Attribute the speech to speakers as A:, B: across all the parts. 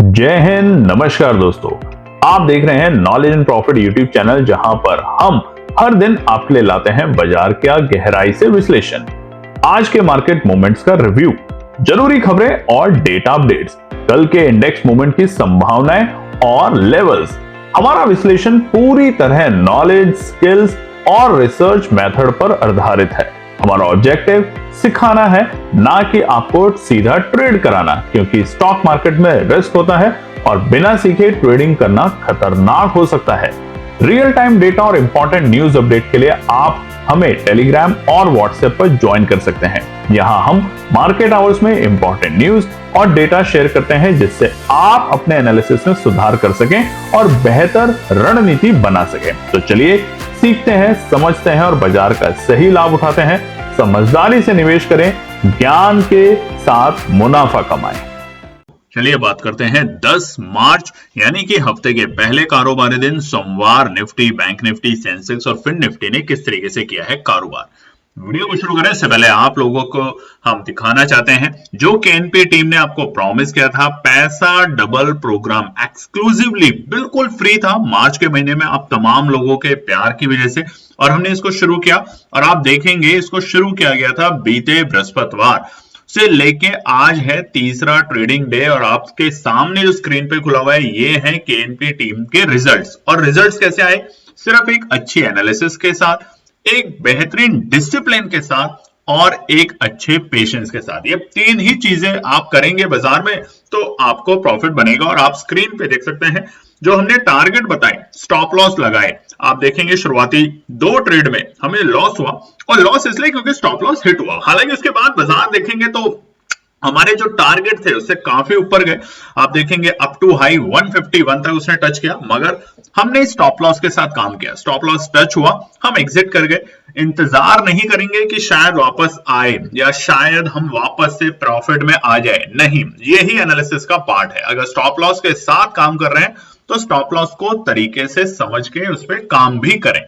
A: जय हिंद, नमस्कार दोस्तों। आप देख रहे हैं knowledge and profit YouTube channel, जहां पर हम हर दिन आपके लिए लाते हैं बाजार का गहराई से विश्लेषण, आज के मार्केट मूवमेंट्स का रिव्यू, जरूरी खबरें और डेटा अपडेट्स, कल के इंडेक्स मूवमेंट की संभावनाएं और लेवल्स। हमारा विश्लेषण पूरी तरह नॉलेज, स्किल्स और रिसर्च मेथड पर आधारित है। हमारा ऑब्जेक्टिव सिखाना है, ना कि आपको सीधा ट्रेड कराना, क्योंकि स्टॉक मार्केट में रिस्क होता है और बिना सीखे ट्रेडिंग करना खतरनाक हो सकता है। रियल टाइम डेटा और इंपॉर्टेंट न्यूज अपडेट के लिए आप हमें टेलीग्राम और व्हाट्सएप पर ज्वाइन कर सकते हैं। यहां हम मार्केट आवर्स में इंपॉर्टेंट न्यूज और डेटा शेयर करते हैं, जिससे आप अपने एनालिसिस में सुधार कर सकें और बेहतर रणनीति बना सकें। तो चलिए सीखते हैं, समझते हैं और बाजार का सही लाभ उठाते हैं। समझदारी से निवेश करें, ज्ञान के साथ मुनाफा कमाएं।
B: चलिए बात करते हैं 10 मार्च यानी कि हफ्ते के पहले कारोबारी दिन सोमवार निफ्टी, बैंक निफ्टी, सेंसेक्स और फिन निफ्टी ने किस तरीके से किया है कारोबार। वीडियो को शुरू करें इससे पहले आप लोगों को हम दिखाना चाहते हैं जो केएनपी टीम ने आपको प्रॉमिस किया था, पैसा डबल प्रोग्राम एक्सक्लूसिवली बिल्कुल फ्री था मार्च के महीने में, आप तमाम लोगों के प्यार की वजह से, और हमने इसको शुरू किया। और आप देखेंगे इसको शुरू किया गया था बीते बृहस्पतिवार से लेके आज है तीसरा ट्रेडिंग डे, और आपके सामने जो स्क्रीन पे खुला हुआ है ये है केएनपी टीम के रिजल्ट्स। और रिजल्ट्स कैसे आए? सिर्फ एक अच्छी एनालिसिस के साथ, एक बेहतरीन डिसिप्लिन के साथ और एक अच्छे पेशेंस के साथ। ये तीन ही चीजें आप करेंगे बाजार में तो आपको प्रॉफिट बनेगा। और आप स्क्रीन पे देख सकते हैं जो हमने टारगेट बताए, स्टॉप लॉस लगाए, आप देखेंगे शुरुआती 2 ट्रेड में हमें लॉस हुआ, और लॉस इसलिए क्योंकि स्टॉप लॉस हिट हुआ। हालांकि उसके बाद बाजार देखेंगे तो हमारे जो टारगेट थे उससे काफी ऊपर गए। आप देखेंगे अप टू हाई 151 तक उसने टच किया, मगर हमने स्टॉप लॉस के साथ काम किया। स्टॉप लॉस टच हुआ, हम एग्जिट कर गए। इंतजार नहीं करेंगे कि शायद वापस आए या शायद हम वापस से प्रॉफिट में आ जाए, नहीं, यही एनालिसिस का पार्ट है। अगर स्टॉप लॉस के साथ काम कर रहे हैं तो स्टॉप लॉस को तरीके से समझ के उस पर काम भी करें।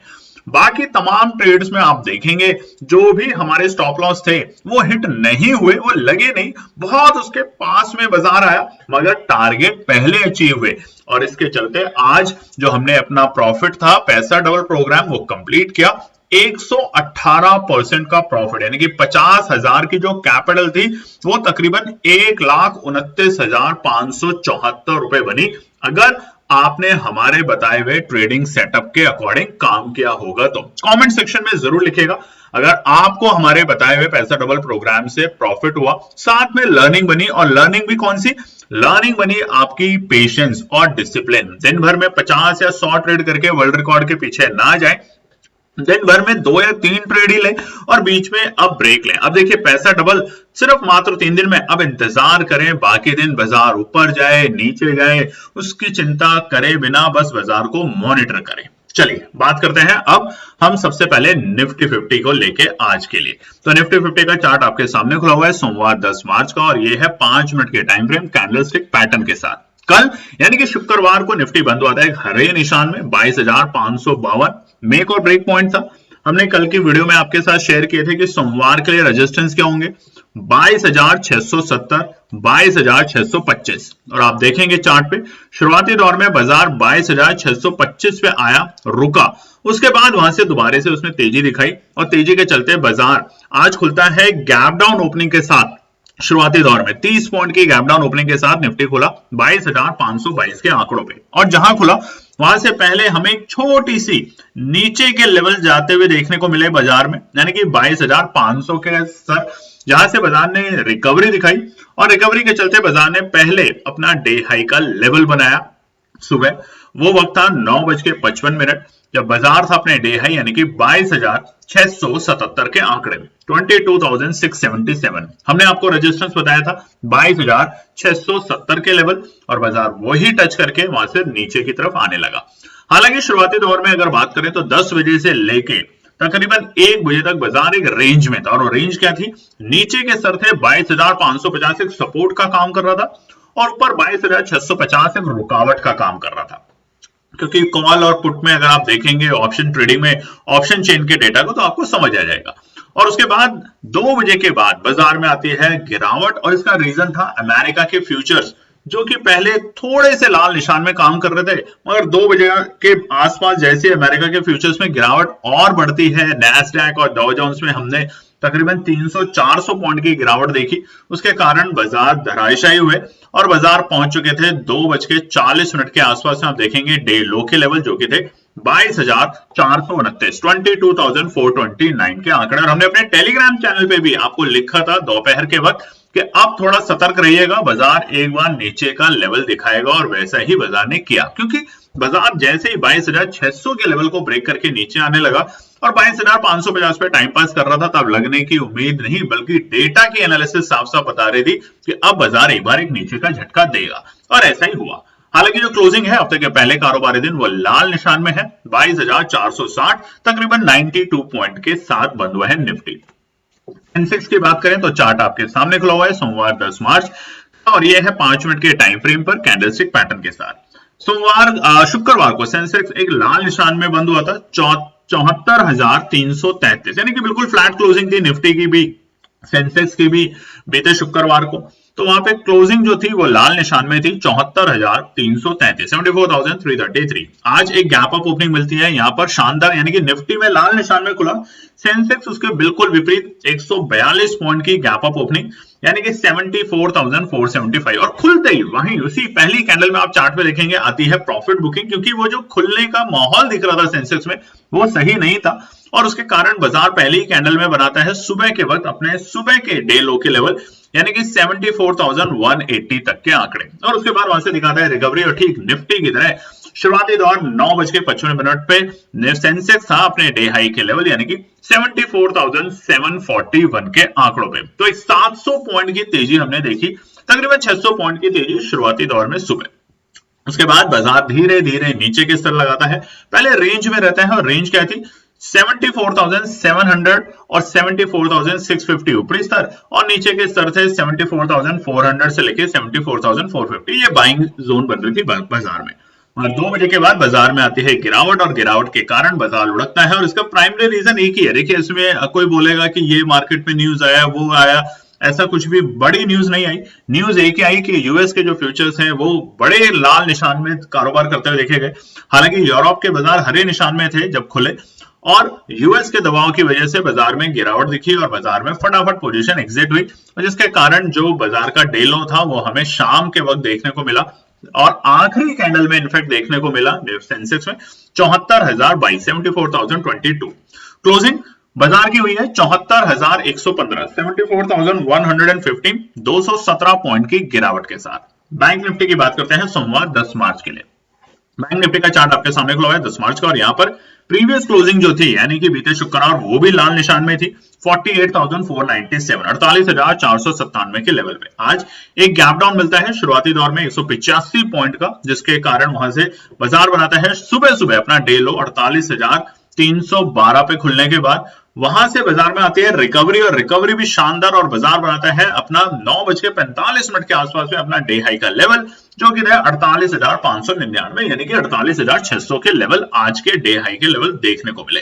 B: बाकी तमाम ट्रेड्स में आप देखेंगे जो भी हमारे स्टॉप लॉस थे वो हिट नहीं हुए, वो लगे नहीं, बहुत उसके पास में बाजार आया, मगर टारगेट पहले अचीव हुए। और इसके चलते आज जो हमने अपना प्रॉफिट था, पैसा डबल प्रोग्राम, वो कंप्लीट किया। 118% का प्रॉफिट, यानी कि 50,000 की जो कैपिटल थी वो तकरीबन 1,29,574 रुपए बनी, अगर आपने हमारे बताए हुए ट्रेडिंग सेटअप के अकॉर्डिंग काम किया होगा तो। कमेंट सेक्शन में जरूर लिखिएगा अगर आपको हमारे बताए हुए पैसा डबल प्रोग्राम से प्रॉफिट हुआ, साथ में लर्निंग बनी। और लर्निंग भी कौन सी लर्निंग बनी? आपकी पेशेंस और डिसिप्लिन। दिन भर में 50 या 100 ट्रेड करके वर्ल्ड रिकॉर्ड के पीछे ना जाए, दिन भर में 2 या 3 ट्रेड ही लें और बीच में अब ब्रेक लें। अब देखिए पैसा डबल सिर्फ मात्र 3 दिन में, अब इंतजार करें बाकी दिन बाजार ऊपर जाए नीचे जाए उसकी चिंता करे बिना बस बाजार को मॉनिटर करें। चलिए बात करते हैं अब हम सबसे पहले निफ्टी 50 को लेके आज के लिए। तो निफ्टी 50 का चार्ट आपके सामने खुला हुआ है सोमवार 10 मार्च का, और ये है 5 मिनट के टाइम फ्रेम कैंडलस्टिक पैटर्न के साथ। कल यानी कि शुक्रवार को निफ्टी बंद हुआ था एक हरे निशान में 22,552, मेक और ब्रेक पॉइंट था। हमने कल की वीडियो में आपके साथ शेयर किए थे कि सोमवार के लिए रेजिस्टेंस क्या होंगे, 22,670, 22,625। और आप देखेंगे चार्ट पे शुरुआती दौर में बाजार 22,625 पे आया, रुका, उसके बाद वहां से दोबारा से उसने तेजी दिखाई, और तेजी के चलते बाजार आज खुलता है गैप डाउन ओपनिंग के साथ। शुरुआती दौर में 30 पॉइंट की गैप डाउन ओपनिंग के साथ निफ्टी खुला 22,522 के आंकड़ों पे, और जहां खुला वहां से पहले हमें एक छोटी सी नीचे के लेवल जाते हुए देखने को मिले बाजार में, यानी कि 22,500 के सर, जहां से बाजार ने रिकवरी दिखाई, और रिकवरी के चलते बाजार ने पहले अपना डे हाई का लेवल बनाया सुबह। वो वक्त था 9:55 जब बाजार था अपने डे हाई यानी कि 22,677 के आंकड़े में, 22,677। हमने आपको रेजिस्टेंस बताया था 22,670 के लेवल, और बाजार वही टच करके वहां से नीचे की तरफ आने लगा। हालांकि शुरुआती दौर में अगर बात करें तो 10 बजे से लेके तकरीबन 1 बजे तक बाजार एक रेंज में था, और रेंज क्या थी? नीचे के सर थे 22,550 एक सपोर्ट का काम कर रहा था, और ऊपर 22,650 एक रुकावट का काम कर रहा था। क्योंकि कॉल और पुट में अगर आप देखेंगे ऑप्शन ट्रेडिंग में ऑप्शन चेन के डेटा को तो आपको समझ आ जाएगा। और उसके बाद 2 बजे के बाद बाजार में आती है गिरावट, और इसका रीजन था अमेरिका के फ्यूचर्स जो कि पहले थोड़े से लाल निशान में काम कर रहे थे, मगर 2 बजे के आसपास जैसे अमेरिका के फ्यूचर्स में गिरावट और बढ़ती है, नैस्डैक और डॉ जोन्स में हमने तकरीबन 300-400 पॉइंट की गिरावट देखी, उसके कारण बाजार धराशायी हुए और बाजार पहुंच चुके थे 2:40 के आसपास। आप देखेंगे डे लो के लेवल जो कि थे 22,429 22,429 के आंकड़े। और हमने अपने टेलीग्राम चैनल पे भी आपको लिखा था दोपहर के वक्त कि अब थोड़ा सतर्क रहिएगा, बाजार एक बार नीचे का लेवल दिखाएगा, और वैसा ही बाजार ने किया, क्योंकि बाजार जैसे ही 22,600 के लेवल को ब्रेक करके नीचे आने लगा और 22,550 पे टाइम पास कर रहा था, तब लगने की उम्मीद नहीं बल्कि डेटा की एनालिसिस साफ साफ बता रही थी कि अब बाजार एक बार एक नीचे का झटका देगा, और ऐसा ही हुआ। हालांकि जो क्लोजिंग है हफ्ते के पहले कारोबारी दिन वो लाल निशान में है, 22,460 तकरीबन 92 पॉइंट के साथ बंद हुआ है निफ्टी। सेंसेक्स की बात करें तो चार्ट आपके सामने खुला हुआ है सोमवार 10 मार्च, और ये है 5 मिनट के टाइम फ्रेम पर कैंडलस्टिक पैटर्न के साथ। शुक्रवार को सेंसेक्स एक लाल निशान में बंद हुआ था 74,333, यानी कि बिल्कुल फ्लैट क्लोजिंग थी निफ्टी की भी सेंसेक्स की भी बीते शुक्रवार को। तो वहां पे क्लोजिंग जो थी वो लाल निशान में थी 74,333 74,333। आज एक गैप अप ओपनिंग मिलती है यहाँ पर शानदार, यानी कि निफ्टी में लाल निशान में खुला, सेंसेक्स उसके बिल्कुल विपरीत 142 पॉइंट की गैप अप ओपनिंग, यानी कि 74,475, और खुलते ही वहीं उसी पहली कैंडल में आप चार्ट पे देखेंगे आती है प्रॉफिट बुकिंग, क्योंकि वो जो खुलने का माहौल दिख रहा था सेंसेक्स में वो सही नहीं था, और उसके कारण बाजार पहली ही कैंडल में बनाता है सुबह के वक्त अपने सुबह के डे लो के लेवल, यानी कि 74,180 तक के आंकड़े, और उसके बाद वहां से दिखाता है रिकवरी। और ठीक निफ्टी की तरह शुरुआती दौर 9:55 पे सेंसेक्स था अपने डे हाई के लेवल, यानी कि 74,741 के आंकड़ों पे। तो एक 700 पॉइंट की तेजी हमने देखी, तकरीबन 600 पॉइंट की तेजी शुरुआती दौर में सुबह। उसके बाद बाजार धीरे धीरे नीचे के स्तर लगाता है, पहले रेंज में रहता है, और रेंज क्या थी 74,700 और 74,650 ऊपरी स्तर, और नीचे के स्तर थे 74,400 से लेके 74,450। ये बाइंग जोन बन रही थी बाजार में। और 2 बजे के बाद बाजार में आती है गिरावट, और गिरावट के कारण बाजार लुढ़कता है, और इसका प्राइमरी रीजन एक ही है। देखिए, इसमें कोई बोलेगा कि ये मार्केट में न्यूज आया वो आया, ऐसा कुछ भी बड़ी न्यूज नहीं आई। न्यूज एक ही आई कि यूएस के जो फ्यूचर्स हैं वो बड़े लाल निशान में कारोबार करते हुए देखे गए। हालांकि यूरोप के बाजार हरे निशान में थे जब खुले, और यूएस के दबाव की वजह से बाजार में गिरावट दिखी और बाजार में फटाफट पोजीशन एग्जिट हुई, और जिसके कारण जो बाजार का डे लो था वो हमें शाम के वक्त देखने को मिला, और आखिरी कैंडल में इनफैक्ट देखने को मिला सेंसेक्स में 74,022 74,022। क्लोजिंग बाजार की हुई है 74,115 74,115, 217 पॉइंट की गिरावट के साथ। बैंक निफ्टी की बात करते हैं सोमवार 10 मार्च के लिए। बैंक निफ्टी का चार्ट आपके सामने खुला है 10 मार्च का, और यहाँ पर प्रीवियस क्लोजिंग जो थी यानी कि बीते शुक्रवार वो भी लाल निशान में थी 48,497 48,497 के लेवल पे। आज एक गैप डाउन मिलता है शुरुआती दौर में 185 पॉइंट का, जिसके कारण वहां से बाजार बनाता है सुबह सुबह अपना डे लो 48,312 पे खुलने के बाद। वहां से बाजार में आती है रिकवरी, और रिकवरी भी शानदार, और बाजार बनाता है अपना 9:45 के आसपास में अपना डे हाई का लेवल, जो कि है 48,599, यानी कि 48,600 के लेवल आज के डे हाई के लेवल देखने को मिले।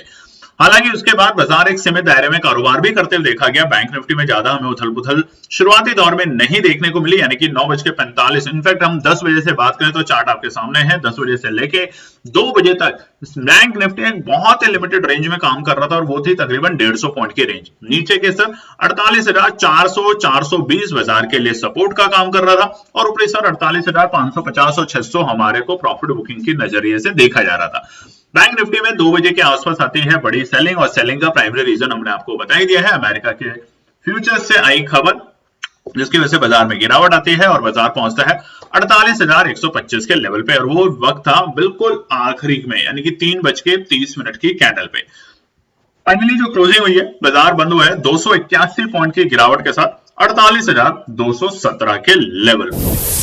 B: हालांकि उसके बाद बाजार एक सीमित दायरे में कारोबार भी करते हुए देखा गया। बैंक निफ्टी में ज्यादा हमें उथल पुथल शुरुआती दौर में नहीं देखने को मिली, यानी कि 9:45। इनफैक्ट हम 10 बजे से बात करें तो चार्ट आपके सामने है, 10 बजे से लेके 2 बजे तक बैंक निफ्टी एक बहुत ही लिमिटेड रेंज में काम कर रहा था, और वो थी तकरीबन 150 पॉइंट की रेंज। नीचे के स्तर 48,400 420 बाजार के लिए सपोर्ट का काम कर रहा था, और ऊपरी स्तर 48,550 और 600 हमारे को प्रॉफिट बुकिंग की नजरिए से देखा जा रहा था। बैंक निफ्टी में 2 बजे के आसपास आती है बड़ी सेलिंग, और सेलिंग का प्राइमरी रीजन हमने आपको बता ही दिया है, अमेरिका के फ्यूचर्स से आई खबर, जिसकी वजह से बाजार में गिरावट आती है और बाजार पहुंचता है 48,125 के लेवल पे, और वो वक्त था बिल्कुल आखिरी में, यानी कि 3:30 की कैंडल पे। फाइनली जो क्लोजिंग हुई है, बाजार बंद हुआ है 281 पॉइंट की गिरावट के साथ 48,217 के लेवल।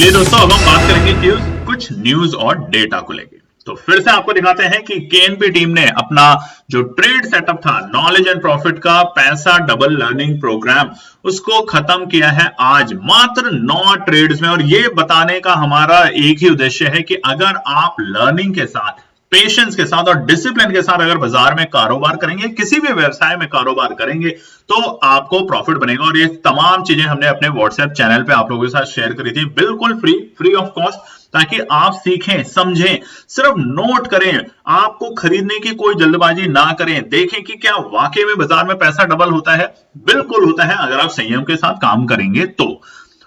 B: ये दोस्तों अब हम बात करेंगे कुछ न्यूज और डेटा को लेकर। तो फिर से आपको दिखाते हैं कि केएनपी टीम ने अपना जो ट्रेड सेटअप था नॉलेज एंड प्रॉफिट का पैसा डबल लर्निंग प्रोग्राम, उसको खत्म किया है आज मात्र 9 ट्रेड्स में। और ये बताने का हमारा एक ही उद्देश्य है कि अगर आप लर्निंग के साथ पेशेंस के साथ और डिसिप्लिन के साथ अगर बाजार में कारोबार करेंगे, किसी भी व्यवसाय में कारोबार करेंगे, तो आपको प्रॉफिट बनेगा। और ये तमाम चीजें हमने अपने व्हाट्सएप चैनल पे आप लोगों के साथ शेयर करी थी, बिल्कुल फ्री ऑफ कॉस्ट, ताकि आप सीखें, समझें, सिर्फ नोट करें, आपको खरीदने की कोई जल्दबाजी ना करें, देखें कि क्या वाकई में बाजार में पैसा डबल होता है। बिल्कुल होता है अगर आप संयम के साथ काम करेंगे तो।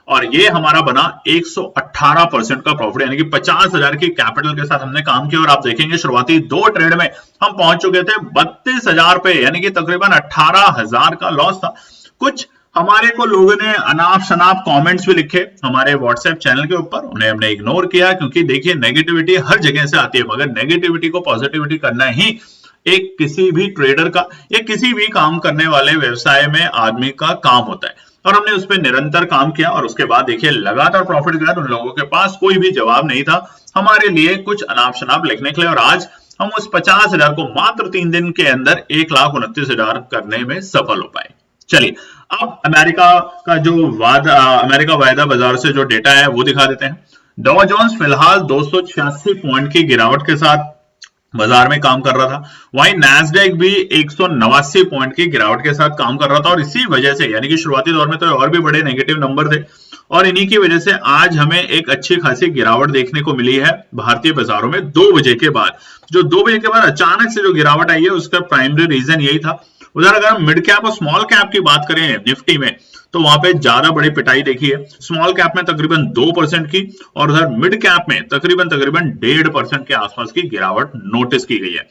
B: और ये हमारा बना 118% का प्रॉफिट, यानी कि 50,000 की कैपिटल के साथ हमने काम किया। और आप देखेंगे शुरुआती 2 ट्रेड में हम पहुंच चुके थे 32,000 पे, यानी कि तकरीबन 18,000 का लॉस था। कुछ हमारे को लोगों ने अनाप शनाप कमेंट्स भी लिखे हमारे व्हाट्सएप चैनल के ऊपर, उन्हें हमने इग्नोर किया, क्योंकि देखिए नेगेटिविटी हर जगह से आती है, मगर नेगेटिविटी को पॉजिटिविटी करना ही एक किसी भी ट्रेडर का या किसी भी काम करने वाले व्यवसाय में आदमी का काम होता है। और हमने उस पर निरंतर काम किया और उसके बाद देखिए लगातार प्रॉफिट के बाद उन लोगों के पास कोई भी जवाब नहीं था हमारे लिए कुछ अनाप शनाप लिखने के लिए। और आज हम उस 50,000 को मात्र 3 दिन के अंदर 1,29,000 करने में सफल हो पाए। चलिए अब अमेरिका वायदा बाजार से जो डेटा है वो दिखा देते हैं। डॉ जोन्स फिलहाल 286 पॉइंट की गिरावट के साथ बाजार में काम कर रहा था, वहीं नैस्डैक भी 189 पॉइंट की गिरावट के साथ काम कर रहा था। और इसी वजह से, यानी कि शुरुआती दौर में तो और भी बड़े नेगेटिव नंबर थे, और इन्हीं की वजह से आज हमें एक अच्छी खासी गिरावट देखने को मिली है भारतीय बाजारों में 2 बजे के बाद। जो 2 बजे के बाद अचानक से जो गिरावट आई है उसका प्राइमरी रीजन यही था। उधर अगर हम मिड कैप और स्मॉल कैप की बात करें निफ्टी में, तो वहां पे ज्यादा बड़ी पिटाई देखी है। स्मॉल कैप में तकरीबन 2% की और उधर मिड कैप में तकरीबन 1.5% के आसपास की गिरावट नोटिस की गई है।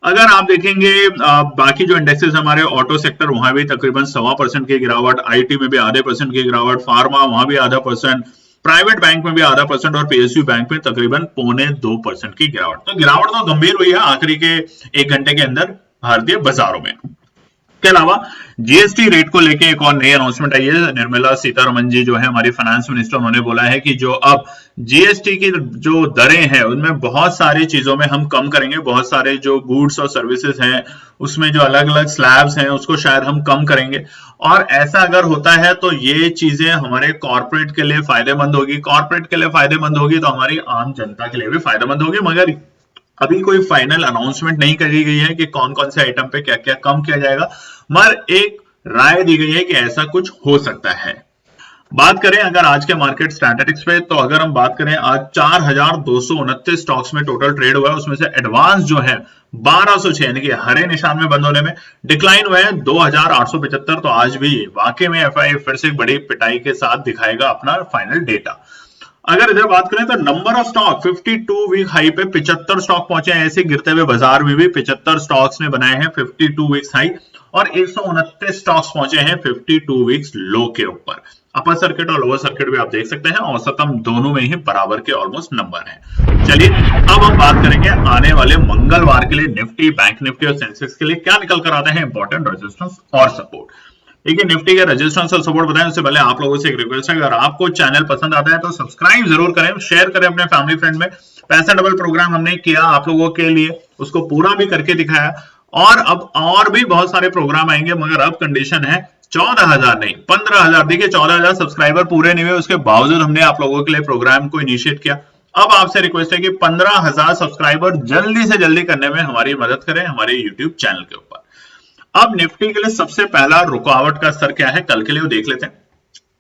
B: अगर आप देखेंगे बाकी जो इंडेक्सेस हमारे ऑटो सेक्टर, वहां भी तकरीबन 1.25% की गिरावट, आईटी में भी आधे % की गिरावट, फार्मा वहां भी आधा %, प्राइवेट बैंक में भी आधा % और पीएसयू बैंक में तकरीबन 0.25% की गिरावट। तो गिरावट तो गंभीर हुई है आखिरी के 1 घंटे के अंदर भारतीय बाजारों में। के अलावा जीएसटी रेट को लेके एक और नई अनाउंसमेंट आई है। निर्मला सीतारमण जी जो है हमारी फाइनेंस मिनिस्टर, उन्होंने बोला है कि जो अब जीएसटी की जो दरें हैं उनमें बहुत सारी चीजों में हम कम करेंगे, बहुत सारे जो गुड्स और सर्विसेज हैं उसमें जो अलग अलग स्लैब्स हैं उसको शायद हम कम करेंगे। और ऐसा अगर होता है तो ये चीजें हमारे कॉर्पोरेट के लिए फायदेमंद होगी, कॉर्पोरेट के लिए फायदेमंद होगी तो हमारी आम जनता के लिए भी फायदेमंद होगी। मगर अभी कोई फाइनल अनाउंसमेंट नहीं करी गई है कि कौन कौन से आइटम पे क्या क्या कम किया जाएगा, मगर एक राय दी गई है कि ऐसा कुछ हो सकता है। बात करें अगर आज के मार्केट स्टैटिस्टिक्स पे, तो अगर हम बात करें आज 4,229 स्टॉक्स में टोटल ट्रेड हुआ है, उसमें से एडवांस जो है 1206 यानी कि हरे निशान में बंद होने में डिक्लाइन हुए हैं 2,875। तो आज भी वाकई में एफआई फिर से बड़ी पिटाई के साथ दिखाएगा अपना फाइनल डेटा। अगर इधर बात करें तो number of stock 52 week high पे 75 स्टॉक पहुंचे हैं। ऐसे गिरते हुए बाजार में भी 75 स्टॉक्स ने बनाए हैं 52 वीक्स हाई और 129 स्टॉक्स पहुंचे हैं 52 वीक्स लो के ऊपर। अपर सर्किट और लोअर सर्किट भी आप देख सकते हैं, औसतम दोनों में ही बराबर के ऑलमोस्ट नंबर हैं। चलिए अब हम बात करेंगे आने वाले मंगलवार के लिए निफ्टी, बैंक निफ्टी और सेंसेक्स के लिए क्या निकल कर आते हैं इंपॉर्टेंट रेजिस्टेंस और सपोर्ट। देखिए निफ्टी के रेजिस्टेंस और सपोर्ट बताएं उससे पहले आप लोगों से एक रिक्वेस्ट है, अगर आपको चैनल पसंद आता है तो सब्सक्राइब जरूर करें, शेयर करें अपने फैमिली फ्रेंड में। पैसा डबल प्रोग्राम हमने किया आप लोगों के लिए, उसको पूरा भी करके दिखाया और अब और भी बहुत सारे प्रोग्राम आएंगे, मगर अब कंडीशन है 14,000 नहीं 15,000। देखिए 14,000 सब्सक्राइबर पूरे नहीं हुए, उसके बावजूद हमने आप लोगों के लिए प्रोग्राम को इनिशिएट किया। अब आपसे रिक्वेस्ट है कि 15,000 सब्सक्राइबर जल्दी से जल्दी करने में हमारी मदद करें हमारे यूट्यूब चैनल के ऊपर। अब निफ्टी के लिए सबसे पहला रुकावट का स्तर क्या है कल के लिए वो देख लेते हैं।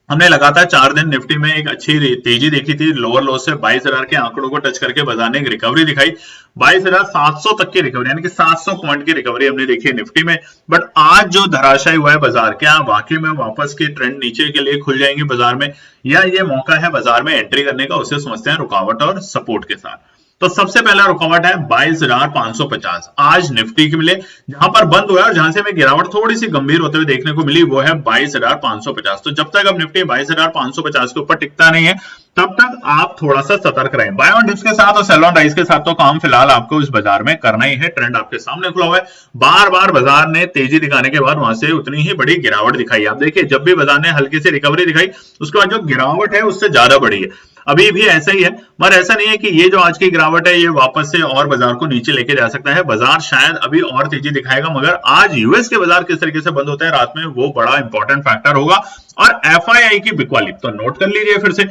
B: हमने लगातार 4 दिन निफ्टी में एक अच्छी तेजी देखी थी, लोअर लो से 22,000 के आंकड़ों को टच करके बाजार ने एक रिकवरी दिखाई, 22,700 तक की रिकवरी यानी कि 700 पॉइंट की रिकवरी हमने देखी है निफ्टी में। बट आज जो धराशायी हुआ है बाजार, क्या वाकई में वापस के ट्रेंड नीचे के लिए खुल जाएंगे बाजार में, या ये मौका है बाजार में एंट्री करने का, उसे समझते हैं रुकावट और सपोर्ट के साथ। तो सबसे पहला रुकावट है 22,550 आज निफ्टी के मिले, जहां पर बंद हुआ और जहां से हमें गिरावट थोड़ी सी गंभीर होते हुए देखने को मिली, वो है 22,550। तो जब तक अब निफ्टी 22,550 के ऊपर टिकता नहीं है तब तक आप थोड़ा सा सतर्क रहें। बाय ऑन डिप्स के साथ और सेल ऑन राइज के साथ तो काम फिलहाल आपको इस बाजार में करना ही है। ट्रेंड आपके सामने खुला हुआ है, बार बार बाजार ने तेजी दिखाने के बाद वहां से उतनी ही बड़ी गिरावट दिखाई। आप देखिए जब भी बाजार ने हल्की सी रिकवरी दिखाई उसके बाद जो गिरावट है उससे ज्यादा बढ़ी है, अभी भी ऐसा ही है। मगर ऐसा नहीं है कि ये जो आज की गिरावट है ये वापस से और बाजार को नीचे लेके जा सकता है। बाजार शायद अभी और तेजी दिखाएगा, मगर आज यूएस के बाजार किस तरीके से बंद होता है रात में वो बड़ा इंपॉर्टेंट फैक्टर होगा। और एफआईआई की बिकवाली तो नोट कर लीजिए फिर से,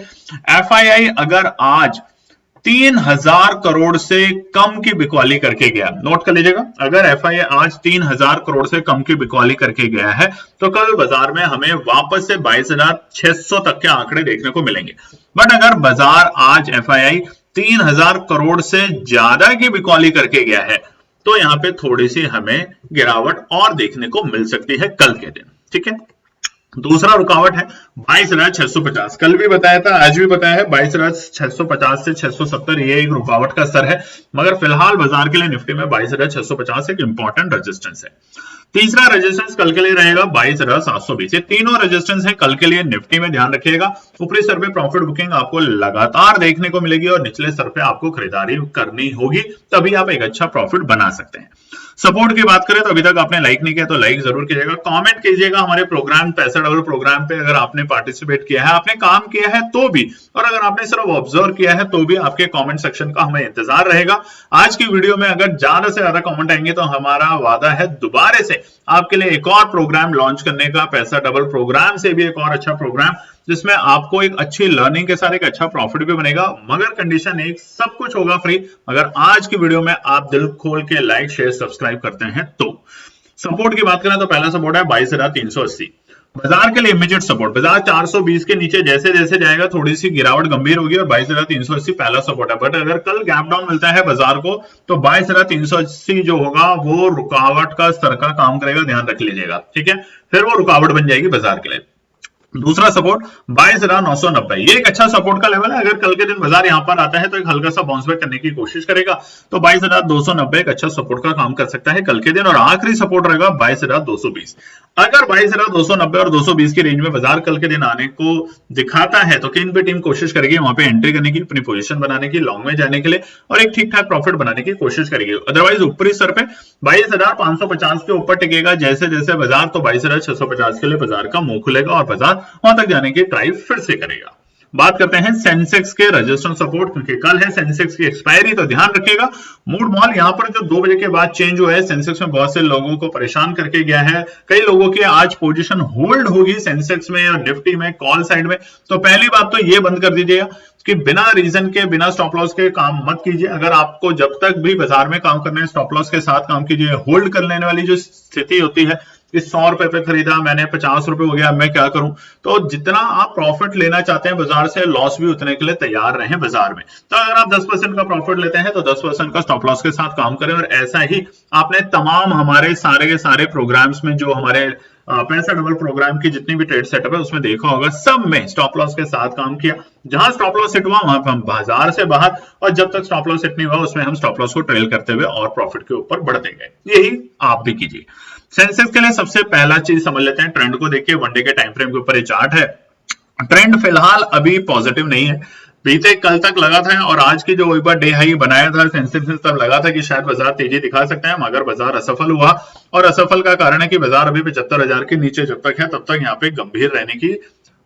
B: एफआईआई अगर आज 3,000 करोड़ से कम की बिकवाली करके गया। नोट कर लीजिएगा, अगर एफआईआई आज 3,000 करोड़ से कम की बिकवाली करके गया है तो कल बाजार में हमें वापस से 22,600 तक के आंकड़े देखने को मिलेंगे। बट अगर बाजार आज एफआईआई 3,000 करोड़ से ज्यादा की बिकवाली करके गया है तो यहाँ पे थोड़ी सी हमें गिरावट और देखने को मिल सकती है कल के दिन। ठीक है, दूसरा रुकावट है 22,650। कल भी बताया था, आज भी बताया है, 22,650 से 670 ये एक रुकावट का स्तर है, मगर फिलहाल बाजार के लिए निफ्टी में 22,650 एक इंपॉर्टेंट रेजिस्टेंस है। तीसरा रेजिस्टेंस कल के लिए रहेगा 22,720। ये तीनों रेजिस्टेंस है कल के लिए निफ्टी में, ध्यान रखिएगा। ऊपरी स्तर पे प्रॉफिट बुकिंग आपको लगातार देखने को मिलेगी और निचले स्तर पे आपको खरीदारी करनी होगी, तभी आप एक अच्छा प्रॉफिट बना सकते हैं। सपोर्ट की बात करें तो अभी तक आपने लाइक नहीं किया तो लाइक जरूर कीजिएगा, कमेंट कीजिएगा हमारे प्रोग्राम पैसा डबल प्रोग्राम पे अगर आपने पार्टिसिपेट किया है, आपने काम किया है तो भी, और अगर आपने सिर्फ ऑब्जर्व किया है तो भी आपके कमेंट सेक्शन का हमें इंतजार रहेगा। आज की वीडियो में अगर ज्यादा से ज्यादा कमेंट आएंगे तो हमारा वादा है दोबारा से आपके लिए एक और प्रोग्राम लॉन्च करने का, पैसा डबल प्रोग्राम से भी एक और अच्छा प्रोग्राम जिसमें आपको एक अच्छी लर्निंग के साथ एक अच्छा प्रॉफिट भी बनेगा, मगर कंडीशन एक, सब कुछ होगा फ्री अगर आज की वीडियो में आप दिल खोल के लाइक शेयर सब्सक्राइब करते हैं तो। सपोर्ट की बात करें तो पहला सपोर्ट है 22,380। बाजार के लिए इमीडिएट सपोर्ट, बाजार 420 के नीचे जैसे जैसे जाएगा थोड़ी सी गिरावट गंभीर होगी और 22,380 पहला सपोर्ट है। बट अगर कल गैप डाउन मिलता है बाजार को तो 22,380 जो होगा वो रुकावट का स्तर का काम करेगा, ध्यान रख लीजिएगा। ठीक है, फिर वो रुकावट बन जाएगी बाजार के लिए। दूसरा सपोर्ट 22,990, ये एक अच्छा सपोर्ट का लेवल है। अगर कल के दिन बाजार यहां पर आता है तो एक हल्का सा बाउंस बैक करने की कोशिश करेगा तो 22,290 एक अच्छा सपोर्ट का काम कर सकता है कल के दिन। और आखिरी सपोर्ट रहेगा 22,220। अगर 22,290 और 220 की रेंज में बाजार कल के दिन आने को दिखाता है तो किन पे टीम कोशिश करेगी वहां पे एंट्री करने की, अपनी पोजीशन बनाने की, लॉन्ग में जाने के लिए और एक ठीक ठाक प्रॉफिट बनाने की कोशिश करेगी। अदरवाइज ऊपरी स्तर पे 22,550 के ऊपर टिकेगा जैसे जैसे बाजार, तो 22,650 के लिए बाजार का मुंह खुलेगा और बाजार वहां तक जाने की ट्राई फिर से करेगा। बात करते हैं सेंसेक्स के रेजिस्टेंस सपोर्ट, क्योंकि कल है सेंसेक्स की एक्सपायरी, तो ध्यान रखिएगा। मूड मॉल यहां पर जो 2 बजे के बाद चेंज हुआ है सेंसेक्स में बहुत से लोगों को परेशान करके गया है। कई लोगों की आज पोजीशन होल्ड होगी सेंसेक्स में और निफ्टी में कॉल साइड में। तो पहली बात तो ये बंद कर दीजिएगा कि बिना रीजन के, बिना स्टॉप लॉस के काम मत कीजिए। अगर आपको जब तक भी बाजार में काम करना है स्टॉप लॉस के साथ काम कीजिए। होल्ड कर लेने वाली जो स्थिति होती है कि 100 रुपए पे खरीदा मैंने, 50 रुपए हो गया, अब मैं क्या करूं, तो जितना आप प्रॉफिट लेना चाहते हैं बाजार से, लॉस भी उतने के लिए तैयार रहें बाजार में। तो अगर आप 10% का प्रॉफिट लेते हैं तो 10% का स्टॉप लॉस के साथ काम करें। और ऐसा ही आपने तमाम हमारे सारे के सारे प्रोग्राम्स में, जो हमारे पैसा डबल प्रोग्राम की जितनी भी ट्रेड सेटअप है उसमें देखा होगा, सब में स्टॉप लॉस के साथ काम किया। जहां स्टॉप लॉस हिट हुआ वहां पर हम बाजार से बाहर, और जब तक स्टॉप लॉस हिट नहीं हुआ उसमें हम स्टॉप लॉस को ट्रेल करते हुए और प्रॉफिट के ऊपर बढ़ते गए। यही आप भी कीजिए। सेंसेक्स के लिए सबसे पहला चीज समझ लेते हैं, ट्रेंड को देखिए। वनडे के टाइम फ्रेम के ऊपर ये चार्ट है। ट्रेंड फिलहाल अभी पॉजिटिव नहीं है। बीते कल तक लगा था और आज की जो एक बार डे हाई बनाया था सेंसेक्स ने, तब लगा था कि शायद बाजार तेजी दिखा सकता है, मगर बाजार असफल हुआ। और असफल का कारण है कि बाजार अभी 75,000 के नीचे जब तक है तब तक यहाँ पे गंभीर रहने की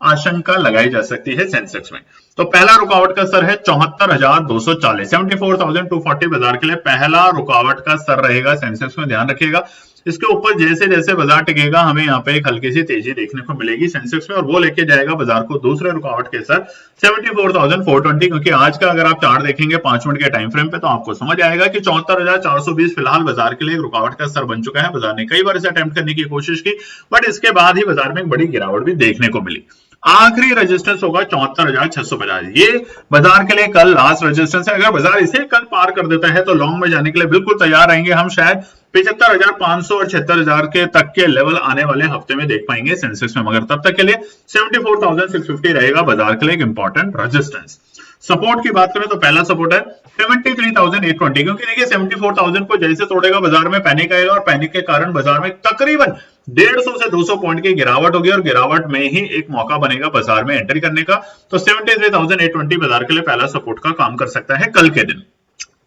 B: आशंका लगाई जा सकती है सेंसेक्स में। तो पहला रुकावट का स्तर है 74,240, 74,240 बाजार के लिए पहला रुकावट का स्तर रहेगा सेंसेक्स में, ध्यान रखिएगा। इसके ऊपर जैसे जैसे बाजार टिकेगा हमें यहाँ पे एक हल्की सी तेजी देखने को मिलेगी सेंसेक्स में, और वो लेके जाएगा बाजार को दूसरे रुकावट के स्तर 74,420। क्योंकि आज का अगर आप चार्ट देखेंगे 5 मिनट के टाइम फ्रेम पे तो आपको समझ आएगा कि 74,420 फिलहाल बाजार के लिए एक रुकावट का स्तर बन चुका है। बाजार ने कई बार इसे अटेम्प्ट करने की कोशिश की, बट इसके बाद ही बाजार में एक बड़ी गिरावट भी देखने को मिली। आखिरी रेजिस्टेंस होगा 74,650, ये बाजार के लिए कल लास्ट रेजिस्टेंस है। अगर बाजार इसे कल पार कर देता है तो लॉन्ग में जाने के लिए बिल्कुल तैयार रहेंगे। हम शायद 75,500 और 76,000 के तक के लेवल आने वाले हफ्ते में देख पाएंगे सेंसेक्स में, मगर तब तक के लिए 74,650 रहेगा बाजार के लिए एक इंपॉर्टेंट रेजिस्टेंस। सपोर्ट की बात करें तो पहला सपोर्ट है 73,820, क्योंकि देखिए 74,000 को जैसे तोड़ेगा बाजार में पैनिक आएगा और पैनिक के कारण बाजार में तकरीबन 150 से 200 पॉइंट की गिरावट होगी और गिरावट में ही एक मौका बनेगा बाजार में एंट्री करने का। तो 73,820 बाजार के लिए पहला सपोर्ट का काम कर सकता है कल के दिन।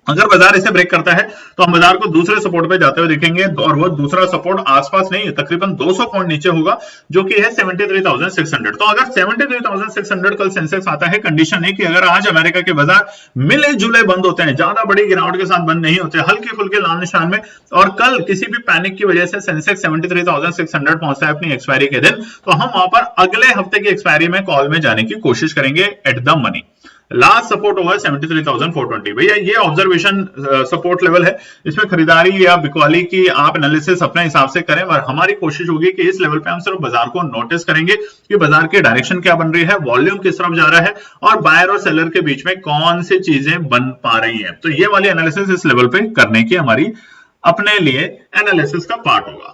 B: अगर बाजार इसे ब्रेक करता है तो हम बाजार को दूसरे सपोर्ट पे जाते हुए देखेंगे, और वो दूसरा सपोर्ट आसपास नहीं, तकरीबन 200 पॉइंट नीचे होगा, जो कि है 73,600। तो अगर 73,600 कल सेंसेक्स आता है, कंडीशन है कि अगर आज अमेरिका के बाजार मिले जुले बंद होते हैं, ज्यादा बड़ी गिरावट के साथ बंद नहीं होते, हल्के फुल्के लाल निशान में, और कल किसी भी पैनिक की वजह से सेंसेक्स 73,600 पहुंचता है अपनी एक्सपायरी के दिन, तो हम वहां पर अगले हफ्ते की एक्सपायरी में कॉल में जाने की कोशिश करेंगे at the money. Last support होगा 73,420। भैया ये ऑब्जर्वेशन सपोर्ट लेवल है, इसमें खरीदारी या बिकवाली की आप एनालिसिस अपने हिसाब से करें, और हमारी कोशिश होगी कि इस लेवल पे हम सिर्फ बाजार को नोटिस करेंगे कि बाजार की डायरेक्शन क्या बन रही है, वॉल्यूम किस तरफ जा रहा है, और बायर और सेलर के बीच में कौन सी चीजें बन पा रही है। तो ये वाली एनालिसिस इस लेवल पे करने की हमारी अपने लिए एनालिसिस का पार्ट होगा।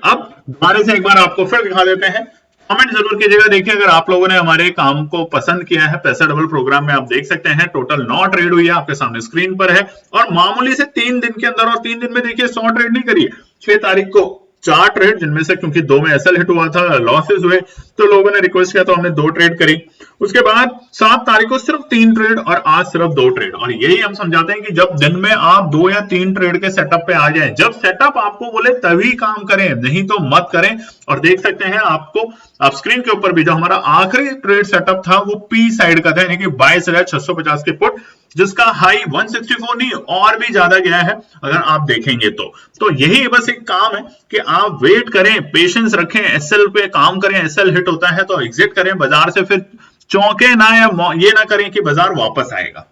B: अब दोबारा से एक बार आपको फिर दिखा देते हैं, कमेंट जरूर कीजिएगा। देखिए अगर आप लोगों ने हमारे काम को पसंद किया है, पैसा डबल प्रोग्राम में आप देख सकते हैं टोटल 9 ट्रेड हुई है, आपके सामने स्क्रीन पर है, और मामूली से 3 दिन के अंदर, और 3 दिन में देखिए 100 ट्रेड नहीं करी है। 6 तारीख को 4 ट्रेड, जिनमें से क्योंकि 2 में एसएल हिट हुआ था, लॉसेस हुए, तो लोगों ने रिक्वेस्ट किया तो हमने 2 ट्रेड करी। उसके बाद 7 तारीख को सिर्फ 3 ट्रेड, और आज सिर्फ 2 ट्रेड। और यही हम समझाते हैं कि जब दिन में आप 2 या 3 ट्रेड के सेटअप पे आ जाए, जब सेटअप आपको बोले तभी काम करें, नहीं तो मत करें। और देख सकते हैं आपको, आप स्क्रीन के ऊपर भी जो हमारा आखिरी ट्रेड सेटअप था वो पी साइड का था, यानी कि 22,650 के पुट, जिसका हाई 164 नहीं और भी ज्यादा गया है अगर आप देखेंगे तो यही बस एक काम है कि आप वेट करें, पेशेंस रखें, एसएल पे काम करें। एसएल हिट होता है तो एग्जिट करें बाजार से, फिर चौंके ना या ये ना करें कि बाजार वापस आएगा।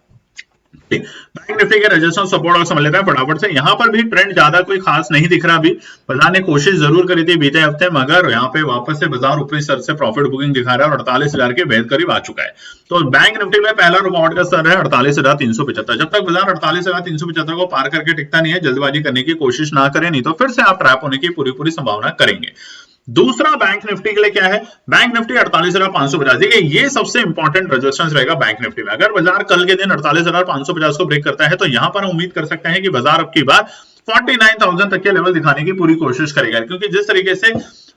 B: बैंक निफ्टी के रेजिस्टेंस सपोर्ट और समझ लेते हैं फटाफट से। यहां पर भी ट्रेंड ज्यादा कोई खास नहीं दिख रहा अभी। बाजार ने कोशिश जरूर करी थी बीते हफ्ते, मगर यहाँ पे वापस से बाजार ऊपरी स्तर से प्रॉफिट बुकिंग दिखा रहा है और 48,000 के बेहद करीब आ चुका है। तो बैंक निफ्टी में पहला रुकावट का स्तर है 48,375। जब तक बाजार 48,375 को पार करके टिकता नहीं है, जल्दबाजी करने की कोशिश ना करें, नहीं तो फिर से आप ट्रैप होने की पूरी संभावना करेंगे। दूसरा बैंक निफ्टी के लिए क्या है, बैंक निफ्टी 48,550। देखिए ये सबसे इंपॉर्टेंट रेजिस्टेंस रहेगा बैंक निफ्टी में। अगर बाजार कल के दिन 48,550 को ब्रेक करता है तो यहां पर उम्मीद कर सकते हैं कि बाजार अब की बार 49,000 तक के लेवल दिखाने की पूरी कोशिश करेगा, क्योंकि जिस तरीके से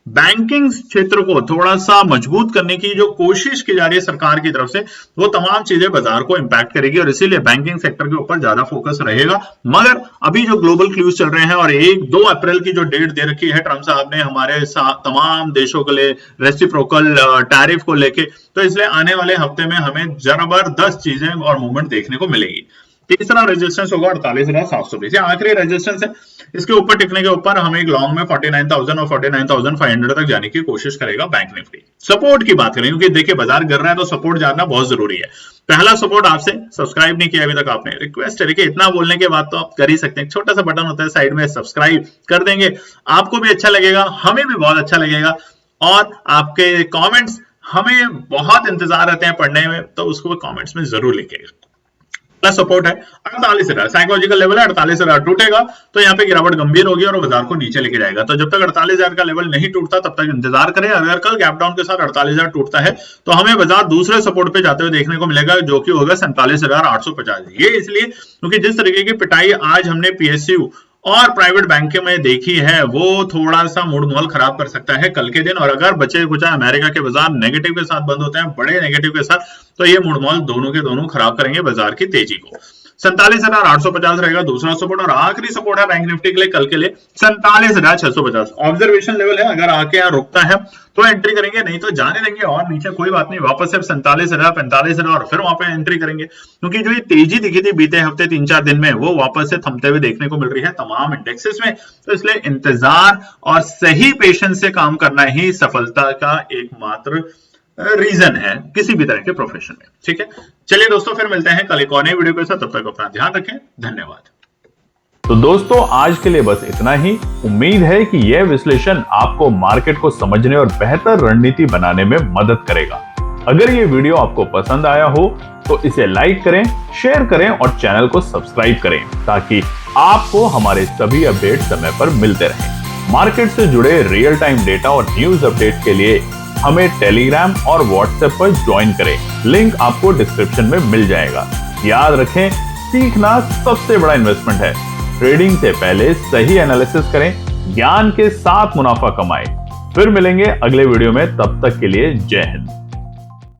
B: बैंकिंग क्षेत्र को थोड़ा सा मजबूत करने की जो कोशिश की जा रही है सरकार की तरफ से, वो तमाम चीजें बाजार को इंपैक्ट करेगी, और इसीलिए बैंकिंग सेक्टर के ऊपर ज्यादा फोकस रहेगा। मगर अभी जो ग्लोबल क्लूज चल रहे हैं, और 1-2 अप्रैल की जो डेट दे रखी है ट्रंप साहब ने हमारे तमाम देशों के लिए रेसिप्रोकल टैरिफ को लेके, तो इसलिए आने वाले हफ्ते में हमें जबरदस्त चीजें और मूवमेंट देखने को मिलेगी। तीसरा रेजिस्टेंस होगा 48,720, आखिरी रेजिस्टेंस है। इसके ऊपर टिकने के ऊपर हमें एक लॉन्ग में 49,000 और 49,500 तक जाने की कोशिश करेगा बैंक निफ्टी। सपोर्ट की बात करें, क्योंकि देखिए बाजार गिर रहा है तो सपोर्ट जानना बहुत जरूरी है। पहला सपोर्ट आपसे, सब्सक्राइब नहीं किया अभी तक आपने, रिक्वेस्ट है, देखिए इतना बोलने के बाद तो आप कर ही सकते हैं, छोटा सा बटन होता है साइड में, सब्सक्राइब कर देंगे, आपको भी अच्छा लगेगा, हमें भी बहुत अच्छा लगेगा, और आपके कमेंट्स हमें बहुत इंतजार रहते हैं पढ़ने में, तो उसको कमेंट्स में जरूर लिखिएगा। सपोर्ट है 48,000, साइकोलॉजिकल लेवल है 48,000, टूटेगा तो यहाँ पे गिरावट गंभीर होगी और बाजार को नीचे लेके जाएगा। तो जब तक 48,000 का लेवल नहीं टूटता तब तक इंतजार करें। अगर कल गैप डाउन के साथ 48,000 टूटता है तो हमें बाजार दूसरे सपोर्ट पे जाते हुए देखने को मिलेगा, जो कि होगा 47,850। ये इसलिए क्योंकि जिस तरीके की पिटाई आज हमने पीएसयू और प्राइवेट बैंक में देखी है, वो थोड़ा सा मूड माहौल खराब कर सकता है कल के दिन। और अगर बचे कुछ अमेरिका के बाजार नेगेटिव के साथ बंद होते हैं, बड़े नेगेटिव के साथ, तो ये मूड माहौल दोनों के दोनों खराब करेंगे बाजार की तेजी को। 47,850 रहेगा दूसरा सपोर्ट, और आखिरी सपोर्ट है बैंक निफ्टी के लिए कल के लिए 47,650। ऑब्जर्वेशन लेवल है, अगर आके यहाँ रुकता है तो एंट्री करेंगे, नहीं तो जाने देंगे और नीचे कोई बात नहीं, वापस से 47,000 45,000 और फिर वहां पे एंट्री करेंगे। क्योंकि जो ये तेजी दिखी थी बीते हफ्ते 3-4 दिन में, वो वापस से थमते हुए देखने को मिल रही है तमाम इंडेक्सेस में। तो इसलिए इंतजार और सही पेशेंस से काम करना ही सफलता का एकमात्र रीजन है किसी भी तरह के प्रोफेशन में। ठीक है, चलिए दोस्तों, फिर मिलते हैं कल एक और नई वीडियो के साथ। तब तक अपना ध्यान रखें, धन्यवाद।
A: तो दोस्तों आज के लिए बस इतना ही। उम्मीद है कि यह विश्लेषण आपको मार्केट को समझने और बेहतर रणनीति बनाने में मदद करेगा। अगर ये वीडियो आपको पसंद आया हो तो इसे लाइक करें, शेयर करें और चैनल को सब्सक्राइब करें, ताकि आपको हमारे सभी अपडेट समय पर मिलते रहें। मार्केट से जुड़े रियल टाइम डेटा और न्यूज अपडेट के लिए हमें टेलीग्राम और व्हाट्सएप पर ज्वाइन करें, लिंक आपको डिस्क्रिप्शन में मिल जाएगा। याद रखें, सीखना सबसे बड़ा इन्वेस्टमेंट है। ट्रेडिंग से पहले सही एनालिसिस करें, ज्ञान के साथ मुनाफा कमाएं। फिर मिलेंगे अगले वीडियो में, तब तक के लिए जय हिंद।